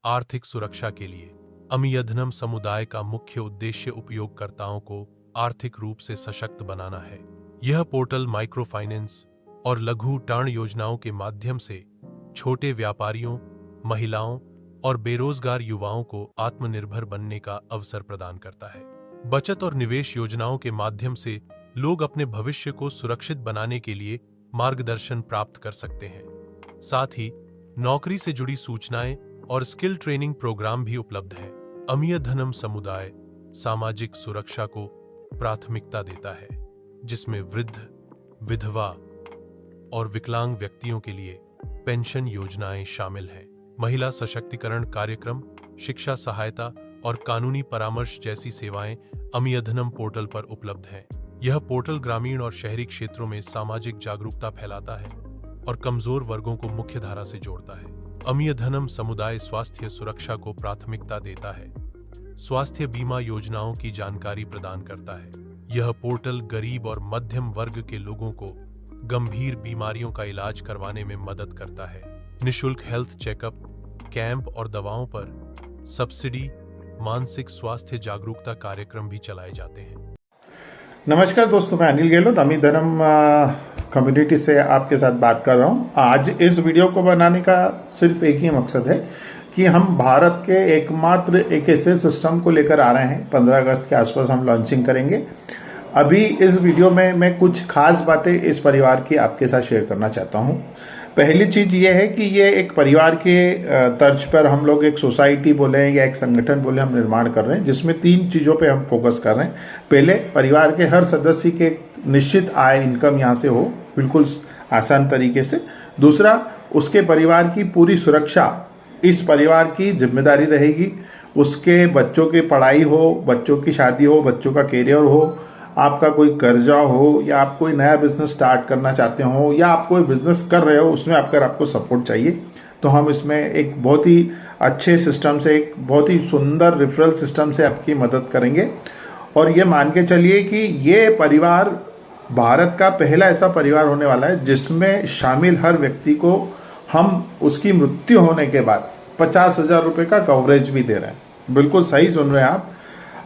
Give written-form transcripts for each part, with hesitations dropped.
आर्थिक सुरक्षा के लिए अमियधनम समुदाय का मुख्य उद्देश्य उपयोगकर्ताओं को आर्थिक रूप से सशक्त बनाना है। यह पोर्टल माइक्रो फाइनेंस और लघु ऋण योजनाओं के माध्यम से छोटे व्यापारियों, महिलाओं और बेरोजगार युवाओं को आत्मनिर्भर बनने का अवसर प्रदान करता है। बचत और निवेश योजनाओं के माध्यम से लोग अपने भविष्य को सुरक्षित बनाने के लिए मार्गदर्शन प्राप्त कर सकते हैं। साथ ही नौकरी से जुड़ी सूचनाएं और स्किल ट्रेनिंग प्रोग्राम भी उपलब्ध है। अमियधनम समुदाय सामाजिक सुरक्षा को प्राथमिकता देता है, जिसमें वृद्ध, विधवा और विकलांग व्यक्तियों के लिए पेंशन योजनाएं शामिल हैं। महिला सशक्तिकरण कार्यक्रम, शिक्षा सहायता और कानूनी परामर्श जैसी सेवाएं अमियधनम पोर्टल पर उपलब्ध हैं। यह पोर्टल ग्रामीण और शहरी क्षेत्रों में सामाजिक जागरूकता फैलाता है और कमजोर वर्गों को मुख्यधारा से जोड़ता है। अमियधनम समुदाय स्वास्थ्य सुरक्षा को प्राथमिकता देता है, स्वास्थ्य बीमा योजनाओं की जानकारी प्रदान करता है। यह पोर्टल गरीब और मध्यम वर्ग के लोगों को गंभीर बीमारियों का इलाज करवाने में मदद करता है। निशुल्क हेल्थ चेकअप कैंप और दवाओं पर सब्सिडी, मानसिक स्वास्थ्य जागरूकता कार्यक्रम भी चलाए जाते हैं। नमस्कार दोस्तों, मैं अनिल गहलोत अमियधनम कम्युनिटी से आपके साथ बात कर रहा हूं। आज इस वीडियो को बनाने का सिर्फ एक ही मकसद है कि हम भारत के एकमात्र एक ऐसे सिस्टम को लेकर आ रहे हैं। 15 अगस्त के आसपास हम लॉन्चिंग करेंगे। अभी इस वीडियो में मैं कुछ खास बातें इस परिवार की आपके साथ शेयर करना चाहता हूं। पहली चीज ये है कि ये एक परिवार के तर्ज पर हम लोग एक सोसाइटी बोले या एक संगठन बोले हम निर्माण कर रहे हैं, जिसमें 3 चीज़ों पे हम फोकस कर रहे हैं। पहले, परिवार के हर सदस्य के निश्चित आय इनकम यहाँ से हो, बिल्कुल आसान तरीके से। दूसरा, उसके परिवार की पूरी सुरक्षा इस परिवार की जिम्मेदारी रहेगी। उसके बच्चों की पढ़ाई हो, बच्चों की शादी हो, बच्चों का कैरियर हो, आपका कोई कर्जा हो, या आप कोई नया बिजनेस स्टार्ट करना चाहते हो, या आप कोई बिजनेस कर रहे हो, उसमें आपको सपोर्ट चाहिए, तो हम इसमें एक बहुत ही अच्छे सिस्टम से, एक बहुत ही सुंदर रेफरल सिस्टम से आपकी मदद करेंगे। और ये मान के चलिए कि ये परिवार भारत का पहला ऐसा परिवार होने वाला है जिसमें शामिल हर व्यक्ति को हम उसकी मृत्यु होने के बाद 50,000 रुपये का कवरेज भी दे रहे हैं। बिल्कुल सही सुन रहे हैं आप।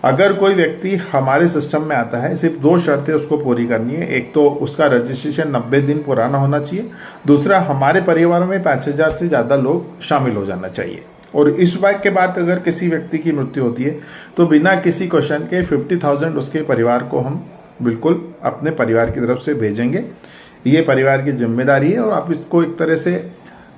अगर कोई व्यक्ति हमारे सिस्टम में आता है, सिर्फ 2 शर्तें उसको पूरी करनी है। एक तो उसका रजिस्ट्रेशन 90 दिन पुराना होना चाहिए। दूसरा, हमारे परिवार में 5,000 से ज़्यादा लोग शामिल हो जाना चाहिए। और इस बात के बाद अगर किसी व्यक्ति की मृत्यु होती है तो बिना किसी क्वेश्चन के 50,000 उसके परिवार को हम बिल्कुल अपने परिवार की तरफ से भेजेंगे। ये परिवार की जिम्मेदारी है और आप इसको एक तरह से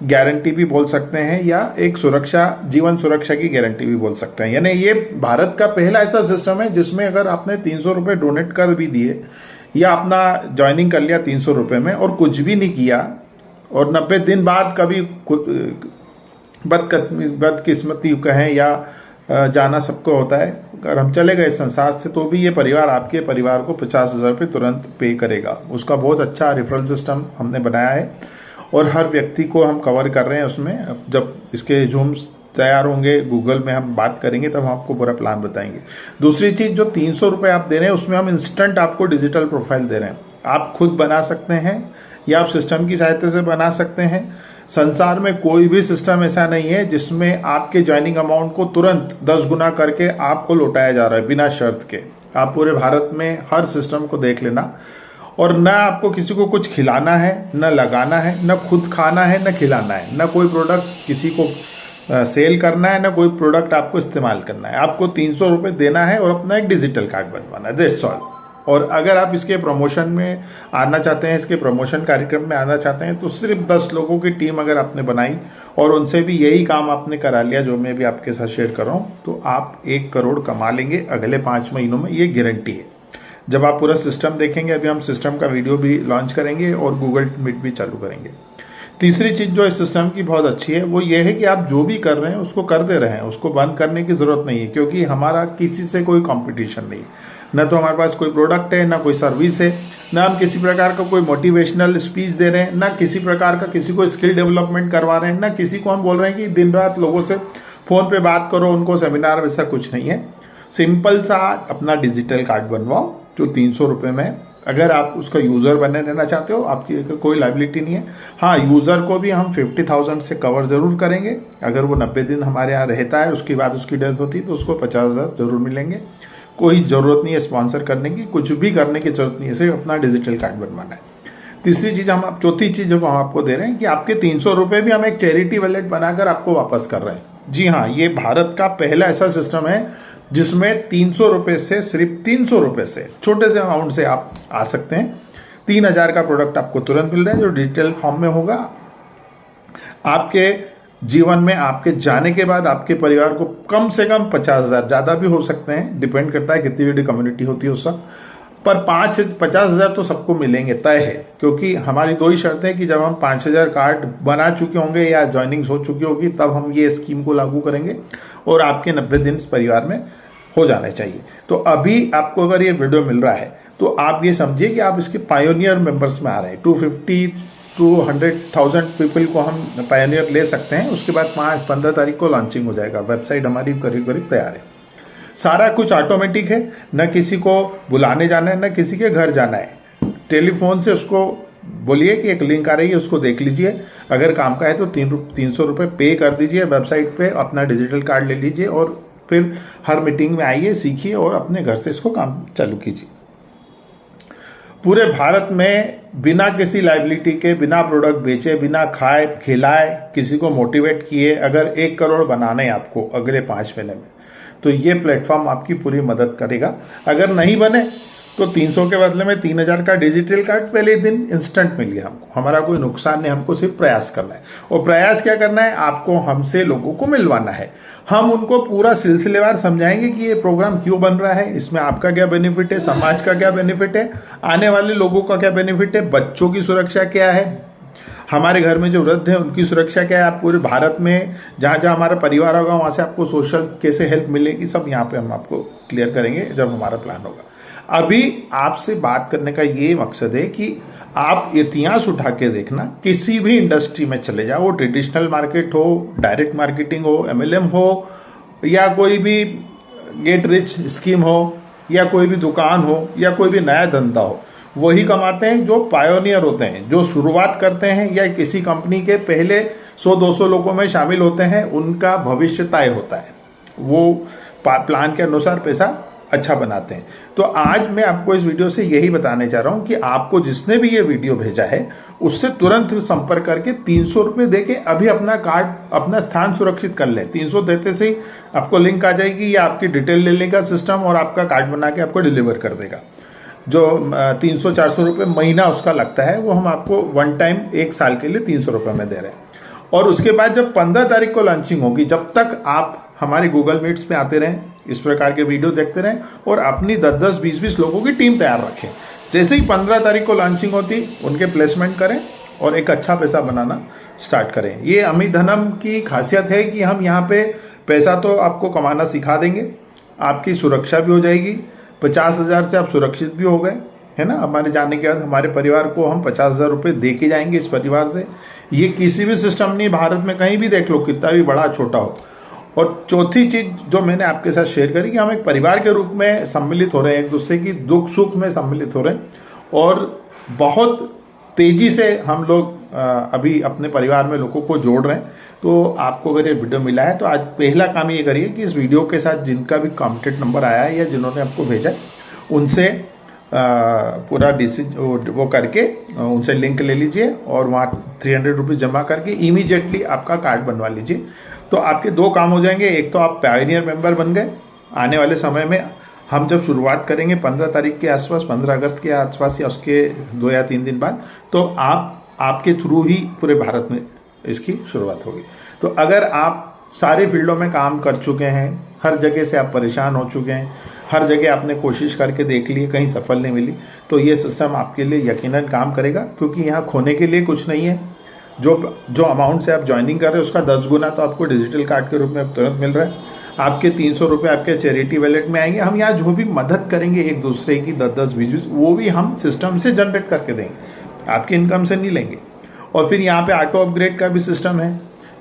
गारंटी भी बोल सकते हैं, या एक सुरक्षा, जीवन सुरक्षा की गारंटी भी बोल सकते हैं। यानी ये भारत का पहला ऐसा सिस्टम है जिसमें अगर आपने 300 रुपये डोनेट कर भी दिए या अपना ज्वाइनिंग कर लिया 300 रुपये में और कुछ भी नहीं किया, और 90 दिन बाद कभी बदकिस्मती कहें या जाना सबको होता है, अगर हम चले गए संसार से, तो भी ये परिवार आपके परिवार को 50,000 रुपये तुरंत पे करेगा। उसका बहुत अच्छा रेफरल सिस्टम हमने बनाया है और हर व्यक्ति को हम कवर कर रहे हैं उसमें। जब इसके जूम्स तैयार होंगे, गूगल में हम बात करेंगे, तब हम आपको पूरा प्लान बताएंगे। दूसरी चीज़, जो 300 रुपये आप दे रहे हैं उसमें हम इंस्टेंट आपको डिजिटल प्रोफाइल दे रहे हैं। आप खुद बना सकते हैं या आप सिस्टम की सहायता से बना सकते हैं। संसार में कोई भी सिस्टम ऐसा नहीं है जिसमें आपके ज्वाइनिंग अमाउंट को तुरंत 10 गुना करके आपको लौटाया जा रहा है बिना शर्त के। आप पूरे भारत में हर सिस्टम को देख लेना। और ना आपको किसी को कुछ खिलाना है, न लगाना है, न खुद खाना है, न खिलाना है, न कोई प्रोडक्ट किसी को सेल करना है, न कोई प्रोडक्ट आपको इस्तेमाल करना है। आपको 300 रुपये देना है और अपना एक डिजिटल कार्ड बनवाना है, दैट्स ऑल। और अगर आप इसके प्रमोशन में आना चाहते हैं, इसके प्रमोशन कार्यक्रम में आना चाहते हैं, तो सिर्फ 10 लोगों की टीम अगर आपने बनाई और उनसे भी यही काम आपने करा लिया जो मैं भी आपके साथ शेयर कर रहा हूँ, तो आप 1 करोड़ कमा लेंगे अगले 5 महीनों में। ये गारंटी है। जब आप पूरा सिस्टम देखेंगे, अभी हम सिस्टम का वीडियो भी लॉन्च करेंगे और गूगल मीट भी चालू करेंगे। तीसरी चीज़ जो इस सिस्टम की बहुत अच्छी है वो ये है कि आप जो भी कर रहे हैं उसको करते रहें, उसको बंद करने की ज़रूरत नहीं है, क्योंकि हमारा किसी से कोई कंपटीशन नहीं। न तो हमारे पास कोई प्रोडक्ट है, ना कोई सर्विस है, ना हम किसी प्रकार का कोई मोटिवेशनल स्पीच दे रहे हैं, ना किसी प्रकार का किसी को स्किल डेवलपमेंट करवा रहे हैं, ना किसी को हम बोल रहे हैं कि दिन रात लोगों से फ़ोन पे बात करो, उनको सेमिनार, वैसा कुछ नहीं है। सिंपल सा अपना डिजिटल कार्ड बनवाओ जो 300 रुपये में अगर आप उसका यूज़र बने रहना चाहते हो, आपकी कोई लाइबिलिटी नहीं है। हाँ, यूज़र को भी हम 50,000 से कवर ज़रूर करेंगे। अगर वो 90 दिन हमारे यहाँ रहता है, उसके बाद उसकी डेथ होती है, तो उसको 50,000 ज़रूर मिलेंगे। कोई ज़रूरत नहीं है स्पॉन्सर करने की, कुछ भी करने की ज़रूरत नहीं है, सिर्फ अपना डिजिटल कार्ड बनवाना है। तीसरी चीज़ चौथी चीज़ जो हम आपको दे रहे हैं कि आपके 300 रुपये भी हम एक चैरिटी वॉलेट बनाकर आपको वापस कर रहे हैं। जी हाँ, ये भारत का पहला ऐसा सिस्टम है जिसमें 300 रुपये से, सिर्फ 300 रुपये से, छोटे से अमाउंट से आप आ सकते हैं। 3,000 का प्रोडक्ट आपको तुरंत मिल रहा है जो डिजिटल फॉर्म में होगा। आपके जीवन में आपके जाने के बाद आपके परिवार को कम से कम 50,000, ज़्यादा भी हो सकते हैं, डिपेंड करता है कितनी बड़ी कम्युनिटी होती है उस वक्त, पर 50,000 तो सबको मिलेंगे, तय है। क्योंकि हमारी दो ही शर्तें हैं कि जब हम 5,000 कार्ड बना चुके होंगे या ज्वाइनिंग्स हो चुकी होगी, तब हम ये स्कीम को लागू करेंगे और आपके 90 दिन इस परिवार में हो जाने चाहिए। तो अभी आपको अगर ये वीडियो मिल रहा है तो आप ये समझिए कि आप इसके पायोनियर मेंबर्स में आ रहे हैं। 250 to 100,000 पीपल को हम पायोनियर ले सकते हैं। उसके बाद 5-15 तारीख को लॉन्चिंग हो जाएगा। वेबसाइट हमारी करीब करीब तैयार है। सारा कुछ ऑटोमेटिक है, न किसी को बुलाने जाना है, न किसी के घर जाना है। टेलीफोन से उसको बोलिए कि एक लिंक आ रही है, उसको देख लीजिए, अगर काम का है तो 300 रुपये पे कर दीजिए वेबसाइट पे, अपना डिजिटल कार्ड ले लीजिए और फिर हर मीटिंग में आइए, सीखिए और अपने घर से इसको काम चालू कीजिए। पूरे भारत में बिना किसी लाइबिलिटी के, बिना प्रोडक्ट बेचे, बिना खाए खिलाए, किसी को मोटिवेट किए, अगर 1 करोड़ बनाने हैं आपको अगले 5 महीने में, तो ये प्लेटफॉर्म आपकी पूरी मदद करेगा। अगर नहीं बने तो 300 के बदले में 3,000 का डिजिटल कार्ड पहले दिन इंस्टेंट मिल गया हमको। हमारा कोई नुकसान नहीं, हमको सिर्फ प्रयास करना है। और प्रयास क्या करना है? आपको हमसे लोगों को मिलवाना है। हम उनको पूरा सिलसिलेवार समझाएंगे कि ये प्रोग्राम क्यों बन रहा है, इसमें आपका क्या बेनिफिट है, समाज का क्या बेनिफिट है, आने वाले लोगों का क्या बेनिफिट है, बच्चों की सुरक्षा क्या है, हमारे घर में जो वृद्ध हैं उनकी सुरक्षा क्या है। आप पूरे भारत में जहाँ जहाँ हमारा परिवार होगा वहाँ से आपको सोशल कैसे हेल्प मिलेगी, सब यहाँ पे हम आपको क्लियर करेंगे जब हमारा प्लान होगा। अभी आपसे बात करने का ये मकसद है कि आप इतिहास उठा के देखना, किसी भी इंडस्ट्री में चले जाओ, वो ट्रेडिशनल मार्केट हो, डायरेक्ट मार्केटिंग हो, MLM हो, या कोई भी गेट रिच स्कीम हो, या कोई भी दुकान हो, या कोई भी नया धंधा हो, वही कमाते हैं जो पायोनियर होते हैं, जो शुरुआत करते हैं या किसी कंपनी के पहले 100-200 लोगों में शामिल होते हैं। उनका भविष्य तय होता है, वो प्लान के अनुसार पैसा अच्छा बनाते हैं। तो आज मैं आपको इस वीडियो से यही बताने चाह रहा हूं कि आपको जिसने भी ये वीडियो भेजा है उससे तुरंत संपर्क करके 300 रुपये देके अभी अपना कार्ड, अपना स्थान सुरक्षित कर ले। 300 देते से ही आपको लिंक आ जाएगी या आपकी डिटेल ले लेगा सिस्टम और आपका कार्ड बना के आपको डिलीवर कर देगा। जो 300-400 रुपये महीना उसका लगता है, वो हम आपको वन टाइम 1 साल के लिए 300 रुपये में दे रहे हैं। और उसके बाद जब 15 तारीख को लॉन्चिंग होगी, जब तक आप हमारे गूगल मीट्स में आते रहें, इस प्रकार के वीडियो देखते रहें और अपनी 10-10, 20-20 लोगों की टीम तैयार रखें। जैसे ही 15 तारीख को लॉन्चिंग होती, उनके प्लेसमेंट करें और एक अच्छा पैसा बनाना स्टार्ट करें। ये अमीधनम की खासियत है कि हम यहाँ पे पैसा तो आपको कमाना सिखा देंगे, आपकी सुरक्षा भी हो जाएगी। 50,000 से आप सुरक्षित भी हो गए, है ना। हमारे जाने के बाद हमारे परिवार को हम 50,000 रुपये दे के जाएंगे इस परिवार से। ये किसी भी सिस्टम नहीं, भारत में कहीं भी देख लो, कितना भी बड़ा छोटा हो। और चौथी चीज जो मैंने आपके साथ शेयर करी कि हम एक परिवार के रूप में सम्मिलित हो रहे हैं, एक दूसरे की दुख सुख में सम्मिलित हो रहे हैं और बहुत तेजी से हम लोग अभी अपने परिवार में लोगों को जोड़ रहे हैं। तो आपको अगर ये वीडियो मिला है तो आज पहला काम ये करिए कि इस वीडियो के साथ जिनका भी कॉन्टैक्ट नंबर आया है या जिन्होंने आपको भेजा है, उनसे पूरा वो करके उनसे लिंक ले लीजिए और वहाँ 300 रुपीज़ जमा करके इमीडिएटली आपका कार्ड बनवा लीजिए। तो आपके 2 काम हो जाएंगे। एक तो आप पायोनियर मेंबर बन गए। आने वाले समय में हम जब शुरुआत करेंगे 15 तारीख के आसपास, 15 अगस्त के आसपास या उसके 2 या 3 दिन बाद, तो आपके थ्रू ही पूरे भारत में इसकी शुरुआत होगी। तो अगर आप सारे फील्डों में काम कर चुके हैं, हर जगह से आप परेशान हो चुके हैं, हर जगह आपने कोशिश करके देख ली, कहीं सफल नहीं मिली, तो ये सिस्टम आपके लिए यकीनन काम करेगा। क्योंकि यहाँ खोने के लिए कुछ नहीं है। जो अमाउंट से आप ज्वाइनिंग कर रहे हैं उसका 10 गुना तो आपको डिजिटल कार्ड के रूप में तुरंत मिल रहा है। आपके 300 रुपये आपके चैरिटी वॉलेट में आएंगे। हम यहाँ जो भी मदद करेंगे एक दूसरे की 10-10, 20-20, वो भी हम सिस्टम से जनरेट करके देंगे, आपकी इनकम से नहीं लेंगे। और फिर यहाँ पे ऑटो अपग्रेड का भी सिस्टम है,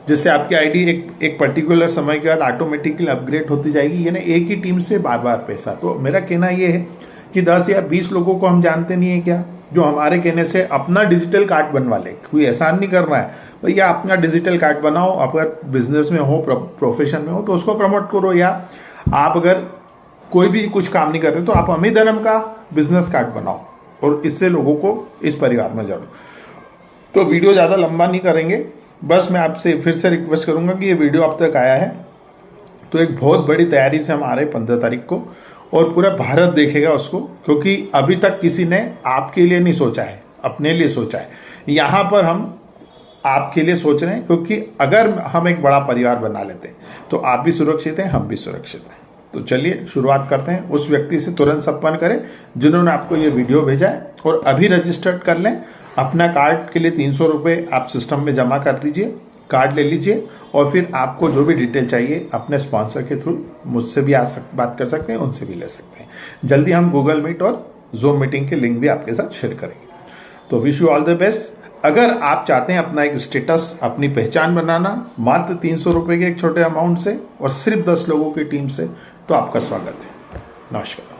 जिससे आपकी आईडी एक पर्टिकुलर समय के बाद ऑटोमेटिकली अपग्रेड होती जाएगी, यानी एक ही टीम से बार बार पैसा। तो मेरा कहना ये है कि 10 या 20 लोगों को हम जानते नहीं है क्या, जो हमारे कहने से अपना डिजिटल कार्ड बनवा ले। कोई एहसान नहीं करना है भैया, अपना डिजिटल कार्ड बनाओ। अगर बिजनेस में हो, प्रोफेशन में हो तो उसको प्रमोट करो, या आप अगर कोई भी कुछ काम नहीं कर रहे तो आप अमी धर्म का बिजनेस कार्ड बनाओ और इससे लोगों को इस परिवार में जोड़ो। तो वीडियो ज़्यादा लंबा नहीं करेंगे, बस मैं आपसे फिर से रिक्वेस्ट करूंगा कि ये वीडियो अब तक आया है तो एक बहुत बड़ी तैयारी से हम आ रहे हैं 15 तारीख को, और पूरा भारत देखेगा उसको, क्योंकि अभी तक किसी ने आपके लिए नहीं सोचा है, अपने लिए सोचा है। यहाँ पर हम आपके लिए सोच रहे हैं, क्योंकि अगर हम एक बड़ा परिवार बना लेते हैं तो आप भी सुरक्षित हैं, हम भी सुरक्षित हैं। तो चलिए शुरुआत करते हैं। उस व्यक्ति से तुरंत संपर्क करें जिन्होंने आपको ये वीडियो भेजा है, और अभी रजिस्टर्ड कर लें। अपना कार्ड के लिए 300 रुपये आप सिस्टम में जमा कर दीजिए, कार्ड ले लीजिए, और फिर आपको जो भी डिटेल चाहिए अपने स्पॉन्सर के थ्रू मुझसे भी बात कर सकते हैं, उनसे भी ले सकते हैं। जल्दी हम गूगल मीट और जूम मीटिंग के लिंक भी आपके साथ शेयर करेंगे। तो wish you all the best. अगर आप चाहते हैं अपना एक स्टेटस, अपनी पहचान बनाना मात्र 300 रुपये के एक छोटे अमाउंट से और सिर्फ 10 लोगों की टीम से, तो आपका स्वागत है। नमस्कार।